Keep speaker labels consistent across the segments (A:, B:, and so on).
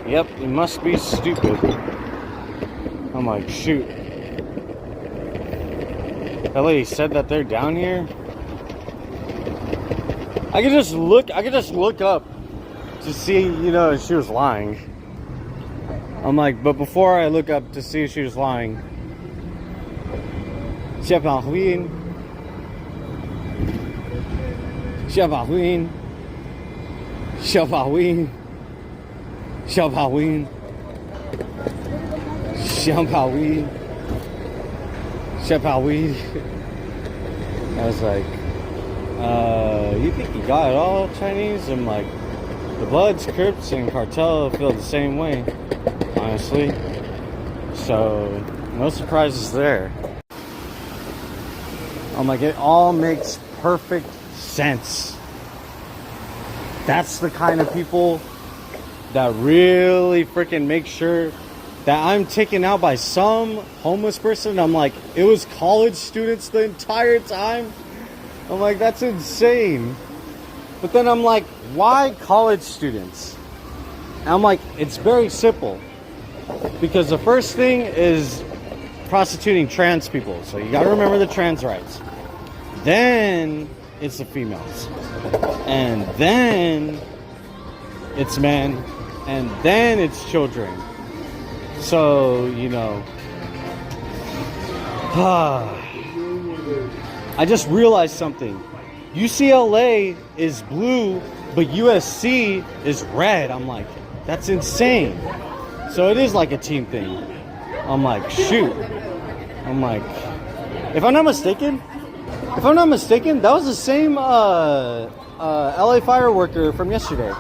A: Yep, it must be stupid. I'm like, shoot. That lady said that they're down here. I could just look up to see, you know, if she was lying. I'm like, but before I look up to see if she was lying, Halloween. Halloween. Halloween. Halloween. Halloween. Halloween. I was like, you think you got it all, Chinese? I'm like, the Bloods, Crips, and Cartel feel the same way, honestly. So, no surprises there. I'm like, it all makes perfect sense. That's the kind of people that really freaking make sure that I'm taken out by some homeless person. I'm like, it was college students the entire time. I'm like, that's insane. But then I'm like, why college students? And I'm like, it's very simple. Because the first thing is prostituting trans people. So you gotta remember the trans rights. Then it's the females. And then it's men. And then it's children. So, you know. I just realized something. UCLA is blue, but USC is red. I'm like, that's insane. So it is like a team thing. I'm like, shoot. I'm like, if I'm not mistaken, that was the same LA fireworker from yesterday.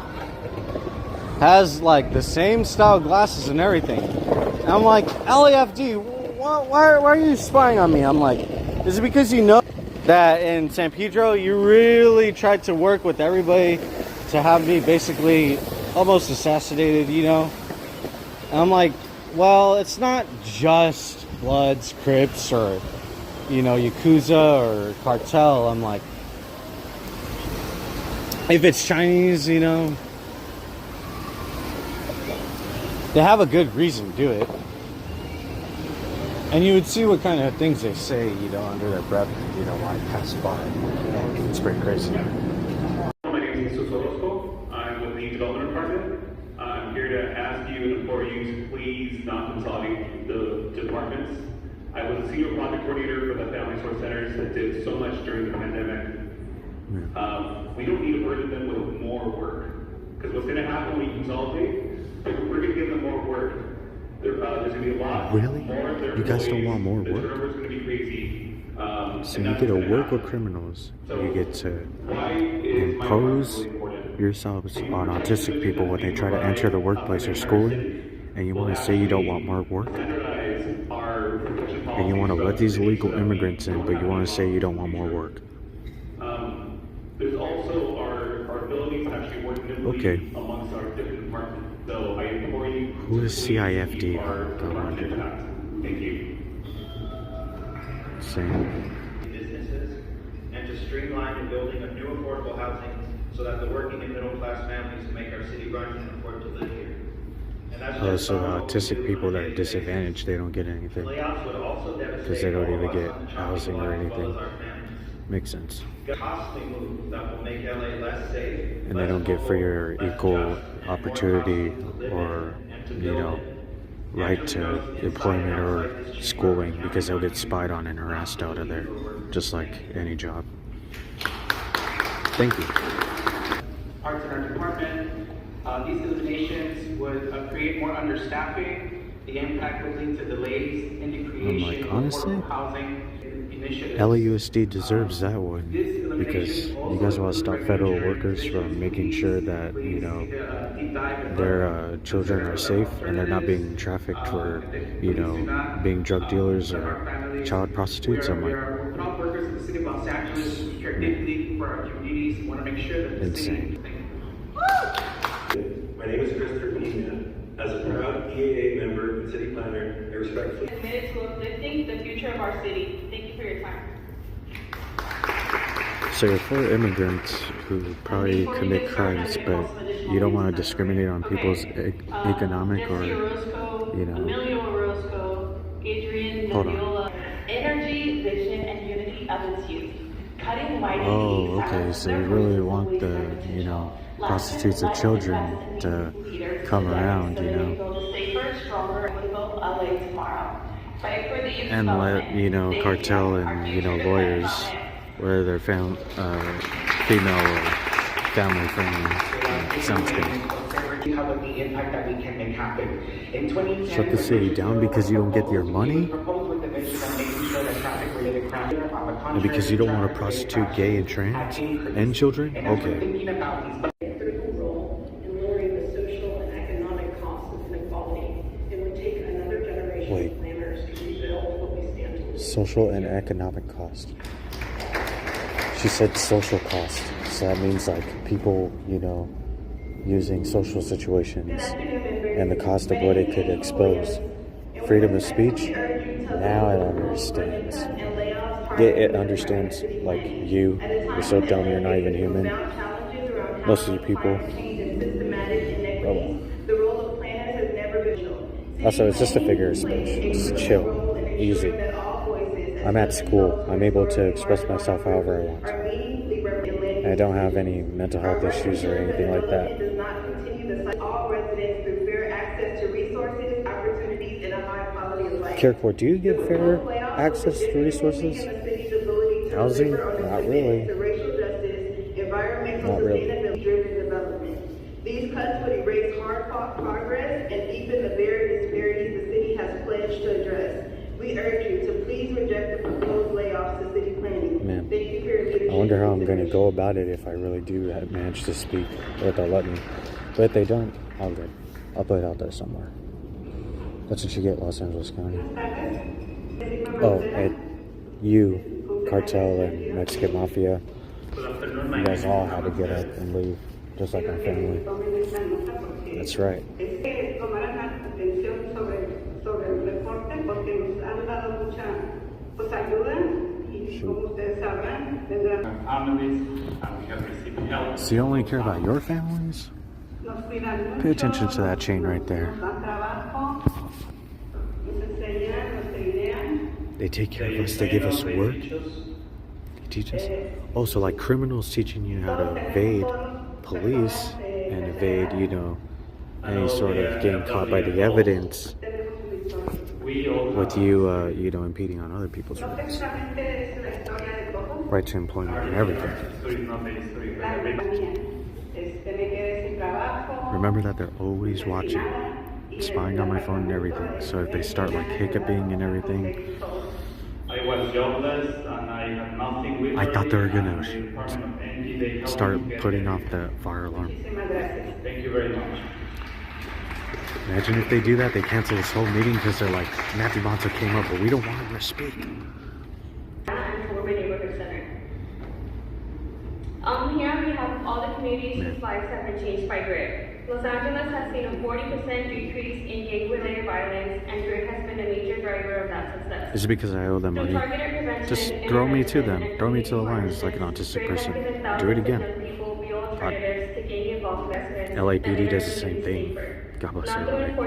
A: Has like the same style glasses and everything. And I'm like, LAFD, why are you spying on me? I'm like, is it because you know that in San Pedro you really tried to work with everybody to have me basically almost assassinated, you know? And I'm like, well, it's not just Bloods, Crips, or, you know, Yakuza or Cartel. I'm like, if it's Chinese, you know, they have a good reason to do it. And you would see what kind of things they say, you know, under their breath, you know, while I pass by. It's pretty crazy.
B: My name is Jesus Orozco. I'm with the Development Department. I'm here to ask you and implore you to please not consolidate the departments. I was a senior project coordinator for the Family Source Centers that did so much during the pandemic. We don't need to burden them with more work. Because what's going to happen when we consolidate, we're going to give them more work. There's going to be a lot
C: really?
B: more of their
C: you guys don't want more
B: the
C: work?
B: turnover's going to be crazy.
C: So you get to work with criminals. You get to impose yourselves on autistic people when they try to enter the workplace or schooling, and you want to say you don't want more work? And you want to let these illegal immigrants in, but you want to say you don't want more work?
B: There's also our ability to actually work nimbly amongst our different departments. So I implore you.
C: Who is CIFD?
B: Thank you.
C: Same.
D: Businesses and to streamline the building of new affordable housing so that the working and middle class families who make our city run can afford to live here.
C: So the autistic people that are disadvantaged, they don't get anything because they don't even get housing or anything. Makes sense. And they don't get free or equal opportunity or, you know, right to employment or schooling because they'll get spied on and harassed out of there, just like any job. Thank you.
E: Arts in our department. These eliminations would create more understaffing. The impact would lead to delays in the creation of affordable housing initiatives.
C: LAUSD deserves that one because you guys want to stop federal workers from making sure that, you know, their children are safe and they're not being trafficked for, you know, being drug dealers or child prostitutes. I'm like, insane.
F: My name is Christopher Pena. As a proud EAA member and city planner, I respectfully
G: committed to uplifting the future of our city. Thank you for your time.
C: So you're for immigrants who probably commit crimes, but you don't want to discriminate on people's economic or,
G: Nancy Orozco,
C: you know.
G: Emilio Orozco, Adrian
C: Hold on.
G: Naviola. Energy, vision, and unity of its youth. Cutting wide
C: Oh, okay, so you really want the, you know, prostitutes of children to come around, you know, and let, you know, cartel and, you know, lawyers, whether they're female or family friendly. Sounds good. Shut the city down because you don't get your money? And because you don't want to prostitute gay and trans and children? Okay.
H: Critical role in lowering the social and economic costs of inequality. It would take another generation
C: Wait.
H: of planners to rebuild what we stand to lose.
C: Social and economic cost. She said social cost. So that means like people, you know, using social situations and the cost of what it could expose. Freedom of speech? Now it understands. It understands, like, you're so dumb you're not even human. Most of you people. Oh well. Also, it's just a figure of speech. Just chill. Easy. I'm at school. I'm able to express myself however I want. And I don't have any mental health issues or anything like that. Kierkegaard, do you give fair access to resources? Housing? Not really. Not really.
H: These cuts would erase hard-fought progress and deepen the very disparities the city has pledged to address. We urge you to please reject the proposed layoffs to city planning.
C: Man,
H: Thank you for your leadership.
C: I wonder how I'm going to go about it if I really do manage to speak, or if they'll let me. But if they don't, I'll good. I'll put it out there somewhere. That's what you get, Los Angeles County. Oh, and you, cartel and Mexican mafia, you guys all had to get up and leave, just like my family. That's right. So you only care about your families? Pay attention to that chain right there. They take care of us, they give us work. They teach us. Oh, so like criminals teaching you how to evade police and evade, you know, any sort of getting caught by the evidence with you, you know, impeding on other people's rights. Right to employment and everything. Remember that they're always watching, spying on my phone and everything. So if they start like hiccuping and everything,
B: I was jobless and I had nothing with
C: I thought they were gonna
B: me.
C: start putting off the fire alarm.
B: Thank you very much.
C: Imagine if they do that, they cancel this whole meeting because they're like, Matthew Bonzo came up, but we don't want him to speak.
G: Neighborhood Center. Here on behalf of all the communities whose lives have been changed by grit. Los Angeles has seen a 40% decrease in gang-related violence, and grit has been a major driver of that success.
C: Is it because I owe them money? Just throw me to them. Throw me to the lines like an autistic person. Do it again. LAPD does the same thing. God bless everybody.